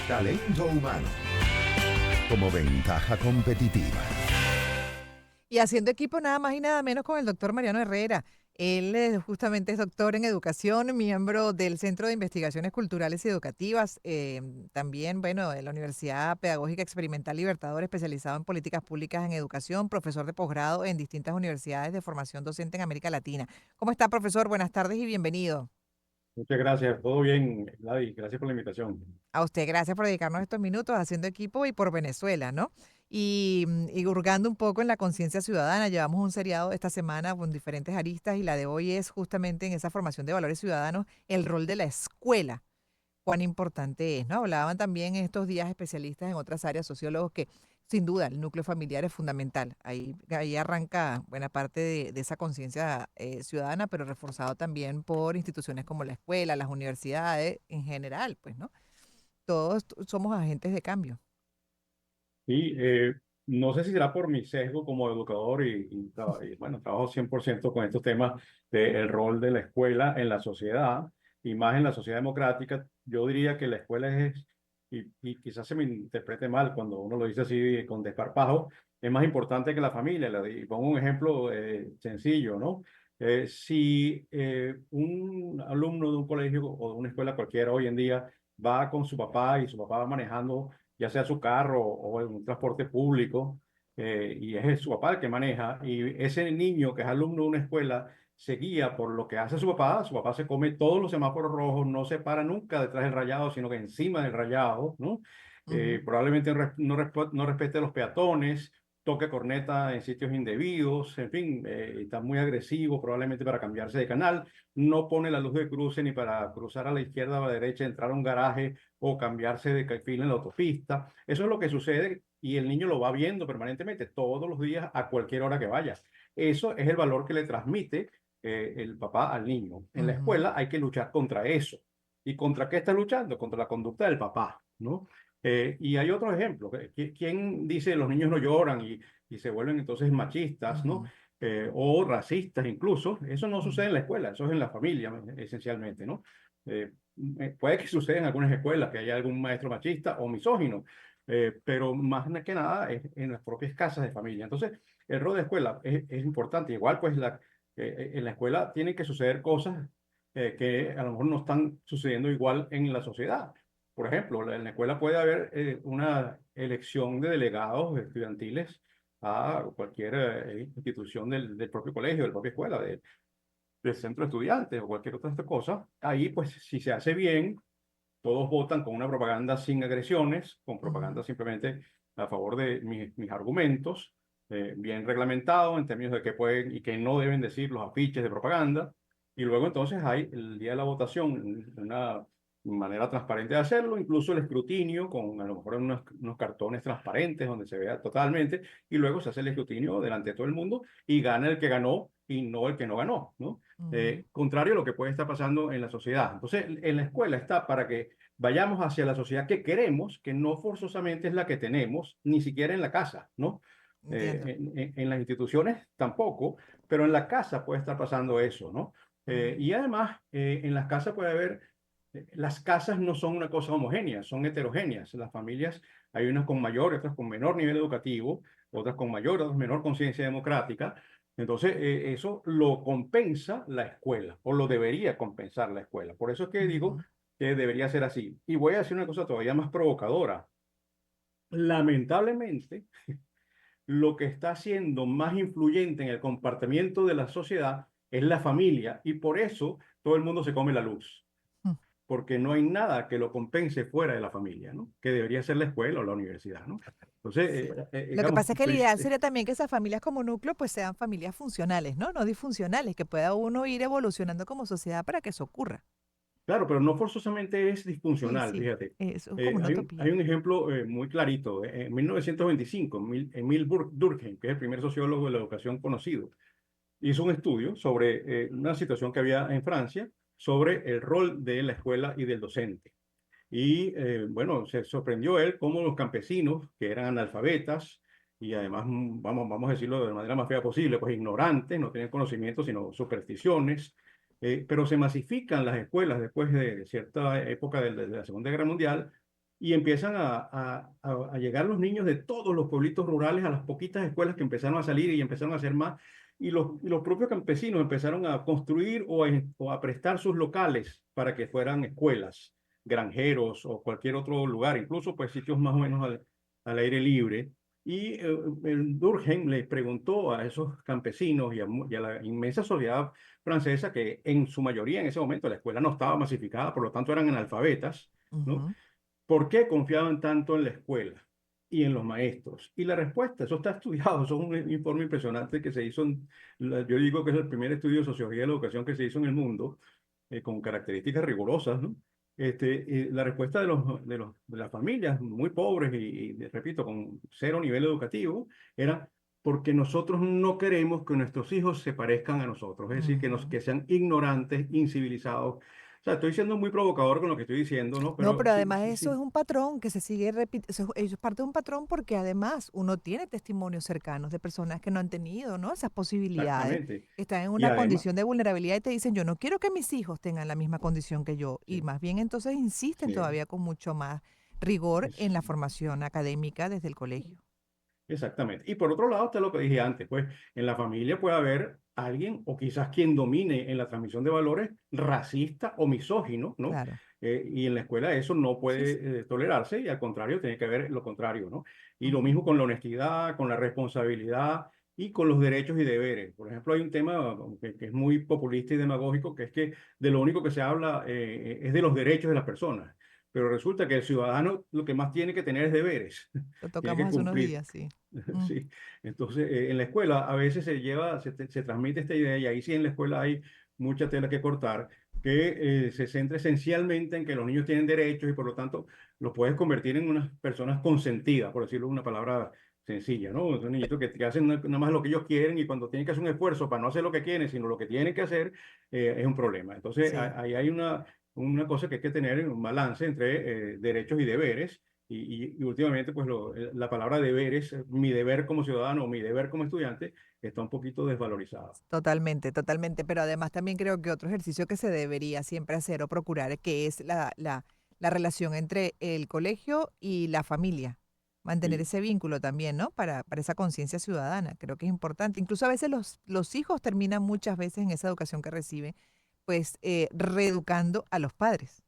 Talento humano como ventaja competitiva. Y haciendo equipo nada más y nada menos con el doctor Mariano Herrera. Él justamente es doctor en educación, miembro del Centro de Investigaciones Culturales y Educativas, también, bueno, de la Universidad Pedagógica Experimental Libertador, especializado en políticas públicas en educación, profesor de posgrado en distintas universidades de formación docente en América Latina. ¿Cómo está, profesor? Buenas tardes y bienvenido. Muchas gracias, todo bien, Gladys, gracias por la invitación. A usted, gracias por dedicarnos estos minutos haciendo equipo y por Venezuela, ¿no? Y hurgando un poco en la conciencia ciudadana, llevamos un seriado esta semana con diferentes aristas y la de hoy es justamente en esa formación de valores ciudadanos, el rol de la escuela, cuán importante es, ¿no? Hablaban también en estos días especialistas en otras áreas, sociólogos, que sin duda el núcleo familiar es fundamental. Ahí arranca buena parte de esa conciencia ciudadana, pero reforzado también por instituciones como la escuela, las universidades en general, pues, ¿no? Todos somos agentes de cambio. Y no sé si será por mi sesgo como educador bueno, trabajo 100% con estos temas del rol de la escuela en la sociedad y más en la sociedad democrática. Yo diría que la escuela y quizás se me interprete mal cuando uno lo dice así con desparpajo, es más importante que la familia. Y pongo un ejemplo sencillo, ¿no? Si un alumno de un colegio o de una escuela cualquiera hoy en día va con su papá y su papá va manejando ya sea su carro o en un transporte público, y es su papá el que maneja, y ese niño que es alumno de una escuela se guía por lo que hace su papá se come todos los semáforos rojos, no se para nunca detrás del rayado, sino que encima del rayado, ¿no? Ujú. Probablemente no respete a los peatones, toque corneta en sitios indebidos, en fin, está muy agresivo probablemente para cambiarse de canal, no pone la luz de cruce ni para cruzar a la izquierda o a la derecha, entrar a un garaje o cambiarse de carril en la autopista. Eso es lo que sucede y el niño lo va viendo permanentemente, todos los días, a cualquier hora que vaya. Eso es el valor que le transmite el papá al niño. En la Ujú. escuela hay que luchar contra eso. ¿Y contra qué está luchando? Contra la conducta del papá, ¿no? Y hay otro ejemplo. ¿Quién dice los niños no lloran y se vuelven entonces machistas, ¿no? Ujú. O racistas incluso? Eso no Ujú. sucede en la escuela, eso es en la familia esencialmente, ¿no? Eh, Puede que suceda en algunas escuelas que haya algún maestro machista o misógino, pero más que nada es en las propias casas de familia. Entonces, el rol de escuela es importante. Igual, pues, en la escuela tienen que suceder cosas que a lo mejor no están sucediendo igual en la sociedad. Por ejemplo, en la escuela puede haber una elección de delegados estudiantiles a cualquier institución del propio colegio, de la propia escuela, del centro de estudiantes o cualquier otra cosa. Ahí, pues, si se hace bien, todos votan con una propaganda sin agresiones, con Ujú. propaganda simplemente a favor de mis argumentos, bien reglamentado en términos de qué pueden y qué no deben decir los afiches de propaganda. Y luego entonces hay el día de la votación, una manera transparente de hacerlo, incluso el escrutinio con a lo mejor unos cartones transparentes donde se vea totalmente, y luego se hace el escrutinio delante de todo el mundo y gana el que ganó y no el que no ganó, ¿no? Ujú. Contrario a lo que puede estar pasando en la sociedad. Entonces, en la escuela está para que vayamos hacia la sociedad que queremos, que no forzosamente es la que tenemos, ni siquiera en la casa, ¿no? Entiendo. En las instituciones tampoco, pero en la casa puede estar pasando eso, ¿no? Ujú. Y además, en las casas puede haber, las casas no son una cosa homogénea, son heterogéneas. Las familias, hay unas con mayor, otras con menor nivel educativo, otras con mayor, otras menor conciencia democrática. Entonces, eso lo compensa la escuela, o lo debería compensar la escuela. Por eso es que digo Ujú. que debería ser así. Y voy a decir una cosa todavía más provocadora. Lamentablemente, lo que está siendo más influyente en el comportamiento de la sociedad es la familia, y por eso todo el mundo se come la luz, Mm. porque no hay nada que lo compense fuera de la familia, ¿no? Que debería ser la escuela o la universidad, ¿no? Entonces, Sí. Lo que digamos, pasa es que el ideal sería también que esas familias como núcleo pues sean familias funcionales, ¿no? No disfuncionales, que pueda uno ir evolucionando como sociedad para que eso ocurra. claro, pero no forzosamente es Sí, disfuncional, sí. fíjate. Eso es como una Hay utopía. un ejemplo muy clarito. En 1925, Emil Durkheim, que es el primer sociólogo de la educación conocido, hizo un estudio sobre una situación que había en Francia sobre el rol de la escuela y del docente. Y bueno, se sorprendió él cómo los campesinos, que eran analfabetas y además, vamos a decirlo de la manera más fea posible, pues ignorantes, no tenían conocimientos, sino supersticiones, pero se masifican las escuelas después de cierta época de la Segunda Guerra Mundial y empiezan a llegar los niños de todos los pueblitos rurales a las poquitas escuelas que empezaron a salir y empezaron a hacer más. Y los propios campesinos empezaron a construir o a prestar sus locales para que fueran escuelas, granjeros o cualquier otro lugar, incluso pues sitios más o menos al aire libre. Y el Durkheim les preguntó a esos campesinos y a la inmensa sociedad francesa, que en su mayoría en ese momento la escuela no estaba masificada, por lo tanto eran analfabetas, ¿no? Ujú. ¿Por qué confiaban tanto en la escuela y en los maestros? Y la respuesta, eso está estudiado, eso es un informe impresionante que se hizo, yo digo que es el primer estudio de sociología de la educación que se hizo en el mundo, con características rigurosas, ¿no? La respuesta de las familias muy pobres repito, con cero nivel educativo, era porque nosotros no queremos que nuestros hijos se parezcan a nosotros, es decir, que Ujú. sean ignorantes, incivilizados. O sea, estoy siendo muy provocador con lo que estoy diciendo, ¿no? No, Pero pero sí, además sí, eso es sí, un patrón que se sigue repitiendo, eso es parte de un patrón porque además uno tiene testimonios cercanos de personas que no han tenido, ¿no? Esas posibilidades, exactamente. que están en Y una además, condición de vulnerabilidad y te dicen, yo no quiero que mis hijos tengan la misma condición que yo. Y sí, más bien entonces insisten sí, todavía con mucho más rigor es- en la formación académica desde el colegio. exactamente. Y por otro lado está lo que dije antes, pues en la familia puede haber alguien o quizás quien domine en la transmisión de valores racista o misógino, ¿no? Claro. Y en la escuela eso no Sí, sí. puede tolerarse y al contrario, tiene que haber lo contrario, ¿no? Y lo mismo Ujú. con la honestidad, con la responsabilidad y con los derechos y deberes. Por ejemplo, hay un tema que es muy populista y demagógico, que es que de lo único que se habla es de los derechos de las personas. Pero resulta que el ciudadano lo que más tiene que tener es deberes, Lo tiene tocamos que hace unos cumplir. días, sí. Mm. Sí, entonces en la escuela a veces se transmite esta idea y ahí sí en la escuela hay mucha tela que cortar, que se centra esencialmente en que los niños tienen derechos y por lo tanto los puedes convertir en unas personas consentidas, por decirlo una palabra sencilla, ¿no? Son niñitos que hacen nada más lo que ellos quieren y cuando tienen que hacer un esfuerzo para no hacer lo que quieren, sino lo que tienen que hacer, es un problema. Entonces Sí. ahí hay una cosa que hay que tener un balance entre derechos y deberes y últimamente, pues la palabra deberes, mi deber como ciudadano o mi deber como estudiante, está un poquito desvalorizada. Totalmente, totalmente. Pero además también creo que otro ejercicio que se debería siempre hacer o procurar, que es la relación entre el colegio y la familia. Mantener Sí, ese vínculo también, ¿no? Para esa conciencia ciudadana. Creo que es importante. Incluso a veces los hijos terminan muchas veces en esa educación que reciben, pues reeducando a los padres.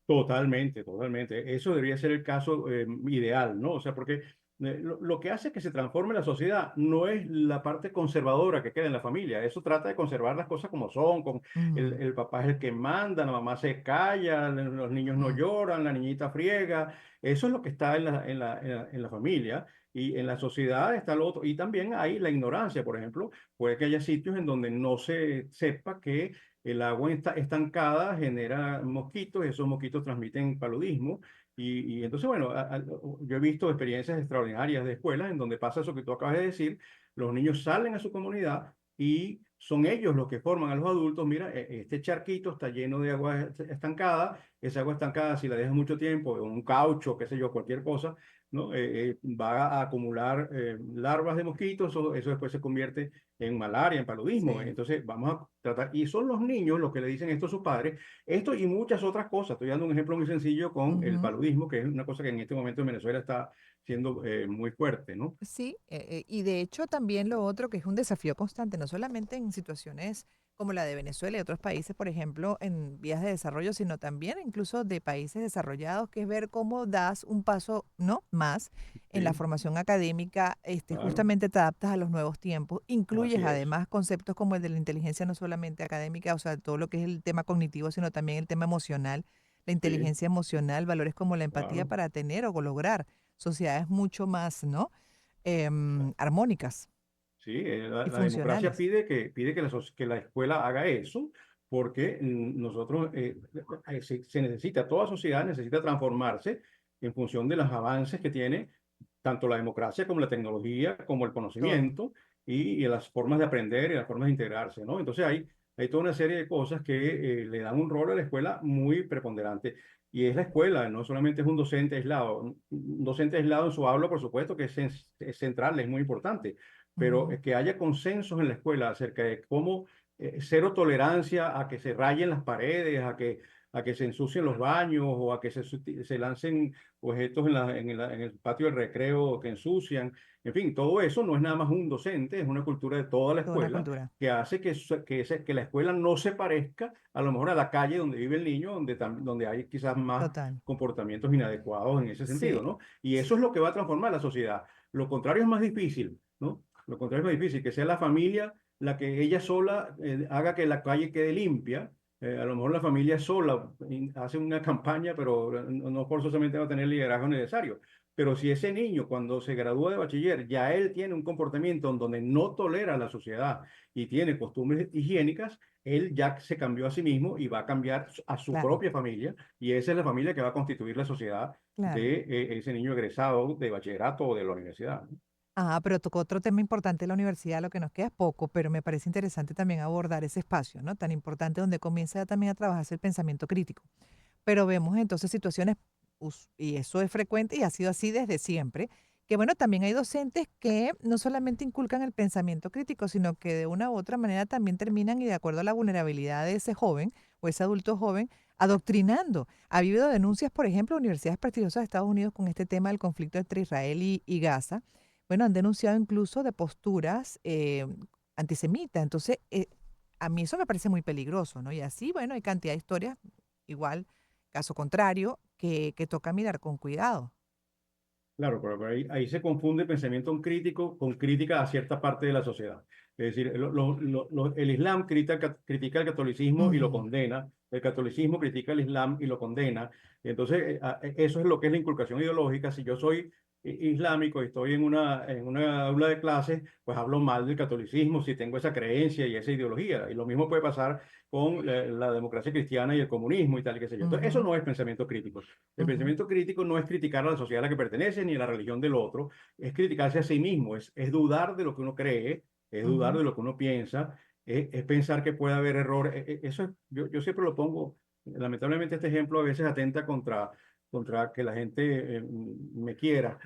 totalmente, totalmente. Eso debería ser el caso ideal, ¿no? O sea, porque lo que hace que se transforme la sociedad no es la parte conservadora que queda en la familia. Eso trata de conservar las cosas como son, con Mm, el papá es el que manda, la mamá se calla, los niños no mm, lloran, la niñita friega. Eso es lo que está en la familia. Y en la sociedad está lo otro. Y también hay la ignorancia, por ejemplo. Puede que haya sitios en donde no se sepa que el agua estancada genera mosquitos y esos mosquitos transmiten paludismo. Y entonces, bueno, yo he visto experiencias extraordinarias de escuelas en donde pasa eso que tú acabas de decir. Los niños salen a su comunidad y son ellos los que forman a los adultos. Mira, este charquito está lleno de agua estancada. Esa agua estancada, si la dejas mucho tiempo, en un caucho, qué sé yo, cualquier cosa, ¿no? Va a acumular larvas de mosquitos. Eso después se convierte en malaria, en paludismo. sí. Entonces, vamos a tratar, y son los niños los que le dicen esto a sus padres, esto y muchas otras cosas. Estoy dando un ejemplo muy sencillo con el Ujú. paludismo, que es una cosa que en este momento en Venezuela está siendo muy fuerte, ¿no? Sí, y de hecho también lo otro que es un desafío constante, no solamente en situaciones como la de Venezuela y otros países, por ejemplo, en vías de desarrollo, sino también incluso de países desarrollados, que es ver cómo das un paso, ¿no? Más en la Sí, formación académica, claro, justamente te adaptas a los nuevos tiempos, incluyes así es. además conceptos como el de la inteligencia no solamente académica, o sea, todo lo que es el tema cognitivo, sino también el tema emocional, la Sí, inteligencia emocional, valores como la empatía claro. para tener o lograr sociedades mucho más, ¿no? Armónicas Sí, y la democracia funcionales. que la escuela haga eso, porque nosotros, se necesita, toda sociedad necesita transformarse en función de los avances que tiene tanto la democracia como la tecnología, como el Todo. conocimiento y las formas de aprender y las formas de integrarse, ¿no? Entonces hay toda una serie de cosas que le dan un rol a la escuela muy preponderante. Y es la escuela, no solamente es un docente aislado. Un docente aislado en su aula, por supuesto, que es central, es muy importante, pero Ujú. que haya consensos en la escuela acerca de cómo cero tolerancia a que se rayen las paredes, a que se ensucien los baños o a que se lancen objetos en el patio de recreo que ensucian. En fin, todo eso no es nada más un docente, es una cultura de toda la Toda una escuela cultura. que hace que la escuela no se parezca a lo mejor a la calle donde vive el niño, donde hay quizás más Total. comportamientos inadecuados en ese sentido, Sí. ¿no? Y eso Sí. es lo que va a transformar la sociedad. Lo contrario es más difícil, ¿no? Lo contrario es más difícil, que sea la familia la que ella sola haga que la calle quede limpia. A lo mejor la familia sola hace una campaña, pero no forzosamente va a tener el liderazgo necesario. Pero si ese niño, cuando se gradúa de bachiller, ya él tiene un comportamiento en donde no tolera a la sociedad y tiene costumbres higiénicas, él ya se cambió a sí mismo y va a cambiar a su Claro, propia familia. Y esa es la familia que va a constituir la sociedad claro. de ese niño egresado de bachillerato o de la universidad, ¿no? Pero tocó otro tema importante de la universidad, lo que nos queda es poco, pero me parece interesante también abordar ese espacio, ¿no? Tan importante donde comienza también a trabajarse el pensamiento crítico. Pero vemos entonces situaciones, y eso es frecuente y ha sido así desde siempre, que bueno, también hay docentes que no solamente inculcan el pensamiento crítico, sino que de una u otra manera también terminan, y de acuerdo a la vulnerabilidad de ese joven o ese adulto joven, adoctrinando. Ha habido denuncias, por ejemplo, de universidades prestigiosas de Estados Unidos con este tema del conflicto entre Israel y Gaza. Bueno, han denunciado incluso de posturas antisemitas. Entonces, a mí eso me parece muy peligroso, ¿no? Y así, bueno, hay cantidad de historias, igual, caso contrario, que toca mirar con cuidado. Claro, pero ahí se confunde pensamiento crítico con crítica a cierta parte de la sociedad. Es decir, el Islam critica el catolicismo y lo Ujú, condena, el catolicismo critica el Islam y lo condena. Y entonces, eso es lo que es la inculcación ideológica. Si yo soy islámico y estoy en una aula de clases, pues hablo mal del catolicismo si tengo esa creencia y esa ideología. Y lo mismo puede pasar con la democracia cristiana y el comunismo y tal, qué sé yo. Entonces, eso ujú, no es pensamiento crítico. El ujú, pensamiento crítico no es criticar a la sociedad a la que pertenece ni a la religión del otro, es criticarse a sí mismo, es dudar de lo que uno cree, es dudar ujú. de lo que uno piensa, es pensar que puede haber errores. Yo siempre lo pongo, lamentablemente este ejemplo a veces atenta contra que la gente me quiera,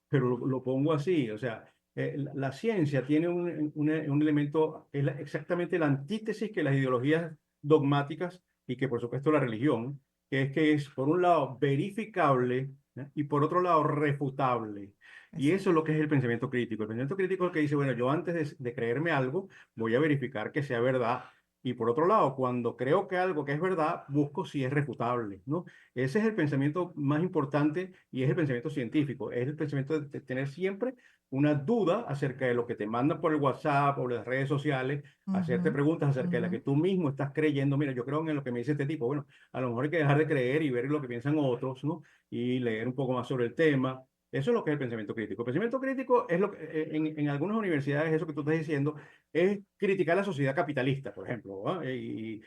pero lo pongo así, o sea, la ciencia tiene un elemento, exactamente la antítesis que las ideologías dogmáticas y que por supuesto la religión, que es por un lado verificable, ¿eh? Y por otro lado refutable. Y eso es Exacto. lo que es el pensamiento crítico. El pensamiento crítico es el que dice, bueno, yo antes de creerme algo, voy a verificar que sea verdad. Y por otro lado, cuando creo que algo que es verdad, busco si es refutable, ¿no? Ese es el pensamiento más importante y es el pensamiento científico. Es el pensamiento de tener siempre una duda acerca de lo que te mandan por el WhatsApp o las redes sociales, hacerte Ujú, preguntas acerca de las ujú. que tú mismo estás creyendo. Mira, yo creo en lo que me dice este tipo. Bueno, a lo mejor hay que dejar de creer y ver lo que piensan otros, ¿no? Y leer un poco más sobre el tema. Eso es lo que es el pensamiento crítico. El pensamiento crítico es lo que en algunas universidades, eso que tú estás diciendo, es criticar la sociedad capitalista, por ejemplo, ¿va? Y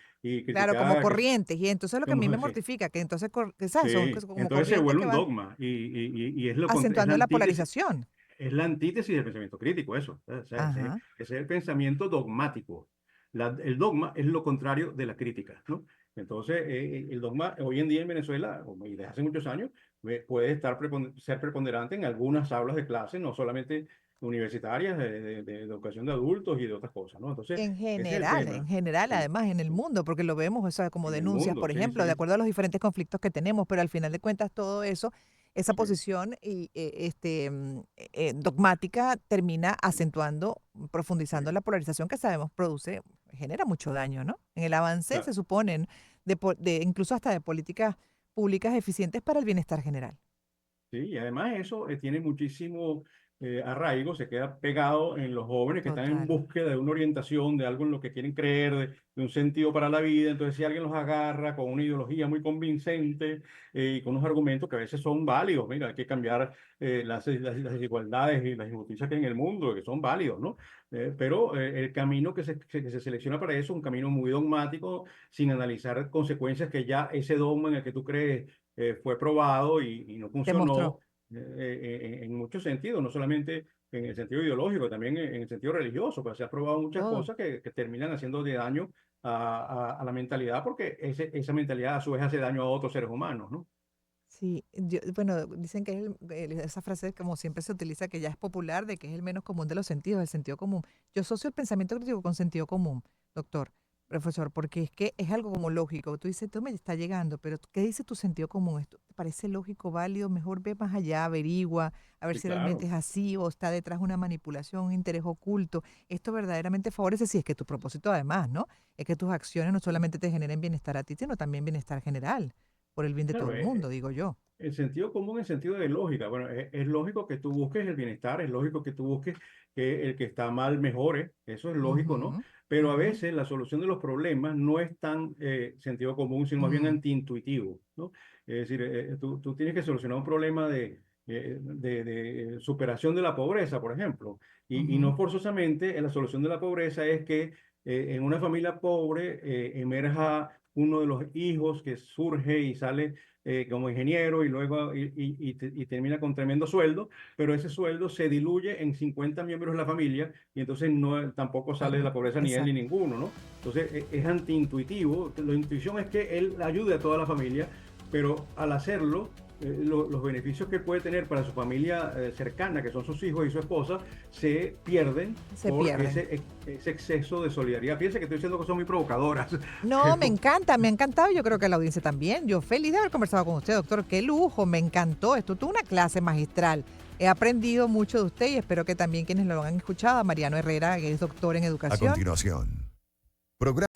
Claro, como criticar que, corrientes. Y entonces lo que a mí como me así. mortifica, que entonces, ¿sabes? Son Sí, como entonces se corrientes vuelve que un van dogma y es la acentuando la antítesis, polarización. es la antítesis del pensamiento crítico, eso. O sea, ese Ajá. es el pensamiento dogmático. El dogma es lo contrario de la crítica, ¿no? Entonces, el dogma hoy en día en Venezuela, y desde hace muchos años, puede ser preponderante en algunas aulas de clase, no solamente universitarias, de educación de adultos y de otras cosas, ¿no? Entonces, ese es el En tema. general, Sí, además, en el sí. mundo, porque lo vemos, o sea, como En el denuncias, mundo, por sí, ejemplo, de sí, acuerdo a los diferentes conflictos que tenemos, pero al final de cuentas todo eso, esa sí, posición dogmática termina acentuando, profundizando sí. la polarización que sabemos produce, genera mucho daño, ¿no? En el avance se Claro. suponen de incluso hasta de políticas públicas eficientes para el bienestar general. Sí, y además eso tiene muchísimo arraigo, se queda pegado en los jóvenes que están en Total. búsqueda de una orientación, de algo en lo que quieren creer, de un sentido para la vida. Entonces, si alguien los agarra con una ideología muy convincente y con unos argumentos que a veces son válidos, mira, hay que cambiar las desigualdades y las injusticias que hay en el mundo, que son válidos, ¿no? Pero el camino que se selecciona para eso es un camino muy dogmático, sin analizar consecuencias que ya ese dogma en el que tú crees fue probado y no Demostró. funcionó en muchos sentidos, no solamente en el sentido ideológico, también en el sentido religioso, pero se ha probado muchas Todo. cosas que terminan haciendo de daño a la mentalidad, porque esa mentalidad a su vez hace daño a otros seres humanos, ¿no? Sí, bueno, dicen que es esa frase como siempre se utiliza, que ya es popular, de que es el menos común de los sentidos, el sentido común. Yo asocio el pensamiento crítico con sentido común, doctor. profesor, porque es que es algo como lógico. Tú dices, tú me está llegando, pero ¿qué dice tu sentido común? ¿Esto te parece lógico, válido? Mejor ve más allá, averigua, a ver Sí, si realmente claro. es así o está detrás una manipulación, un interés oculto. Esto verdaderamente favorece si es que tu propósito además, ¿no? Es que tus acciones no solamente te generen bienestar a ti, sino también bienestar general, por el bien de todo Claro, el mundo, digo yo. el sentido común en sentido de lógica. Bueno, es lógico que tú busques el bienestar, es lógico que tú busques que el que está mal mejore, eso es lógico, ¿no? Ujú, Pero a ujú, veces la solución de los problemas no es tan sentido común, sino más bien mm, antiintuitivo, ¿no? Es decir, tú tienes que solucionar un problema de superación de la pobreza, por ejemplo, y ujú, no forzosamente la solución de la pobreza es que en una familia pobre emerja uno de los hijos que surge y sale como ingeniero y luego y termina con tremendo sueldo, pero ese sueldo se diluye en 50 miembros de la familia y entonces no, tampoco sale de claro, la pobreza ni él ni exacto. ninguno, ¿no? Entonces es antiintuitivo. La intuición es que él ayude a toda la familia, pero al hacerlo, los beneficios que puede tener para su familia cercana, que son sus hijos y su esposa, se pierden Se por pierden. ese exceso de solidaridad. Piensa que estoy diciendo cosas muy provocadoras, No, me pero encanta, me ha encantado. Yo creo que la audiencia también. Yo feliz de haber conversado con usted, doctor. Qué lujo, me encantó. Esto tuvo una clase magistral. He aprendido mucho de usted y espero que también quienes lo han escuchado, a Mariano Herrera, que es doctor en A educación. continuación, programa